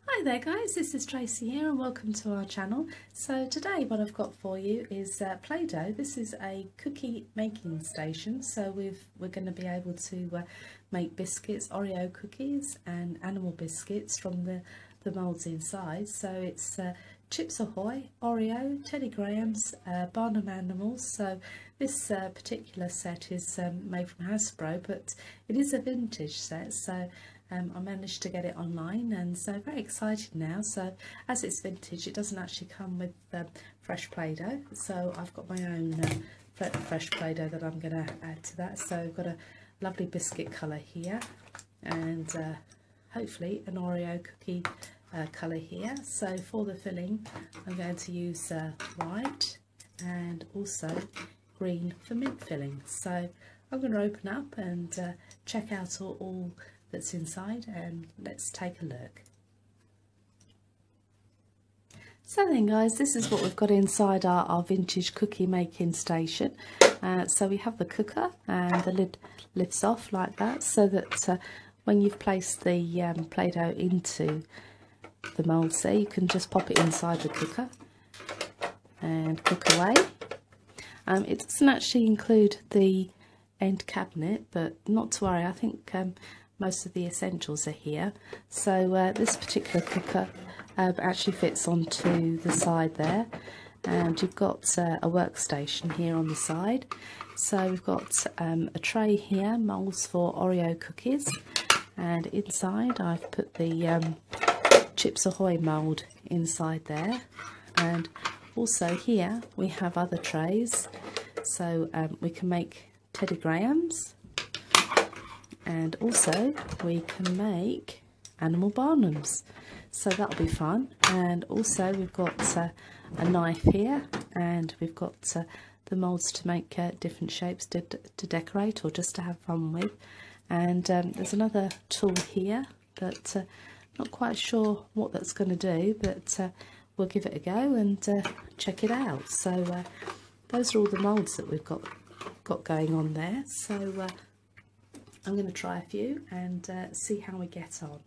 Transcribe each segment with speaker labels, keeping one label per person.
Speaker 1: Hi there guys, this is Tracy here and welcome to our channel. So today what I've got for you is Play-Doh. This is a cookie making station, so we're going to be able to make biscuits, Oreo cookies and animal biscuits from the moulds inside. So it's Chips Ahoy, Oreo, Teddy Grahams, Barnum Animals. So this particular set is made from Hasbro, but it is a vintage set, so I managed to get it online, and so very excited now. So as it's vintage, it doesn't actually come with fresh Play-Doh, so I've got my own fresh Play-Doh that I'm going to add to that. So I've got a lovely biscuit colour here, and hopefully an Oreo cookie colour here. So for the filling I'm going to use white and also green for mint filling. So I'm going to open up and check out all that's inside, and let's take a look. So then guys, this is what we've got inside our vintage cookie making station. So we have the cooker, and the lid lifts off like that, so that when you've placed the Play-Doh into the moulds there, you can just pop it inside the cooker and cook away. It doesn't actually include the end cabinet, but not to worry, I think most of the essentials are here. So this particular cooker actually fits onto the side there, and you've got a workstation here on the side. So we've got a tray here, moulds for Oreo cookies, and inside I've put the Chips Ahoy mould inside there, and also here we have other trays, so we can make Teddy Grahams, and also we can make animal Barnums, so that'll be fun. And also we've got a knife here, and we've got the moulds to make different shapes to decorate or just to have fun with. And there's another tool here that not quite sure what that's going to do, but we'll give it a go and check it out. So those are all the moulds that we've got going on there. So I'm going to try a few and see how we get on.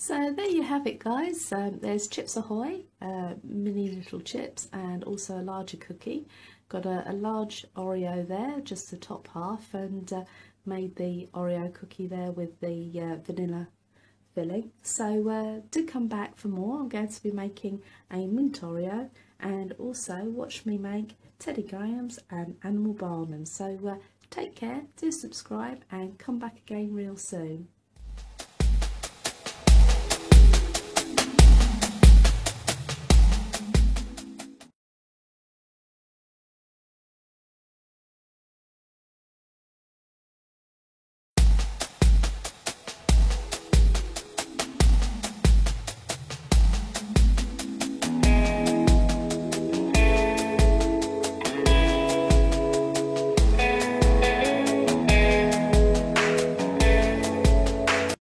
Speaker 1: So there you have it, guys. There's Chips Ahoy, mini little chips, and also a larger cookie. Got a large Oreo there, just the top half, and made the Oreo cookie there with the vanilla filling. So do come back for more. I'm going to be making a mint Oreo, and also watch me make Teddy Grahams and Animal Barnum. So take care, do subscribe, and come back again real soon.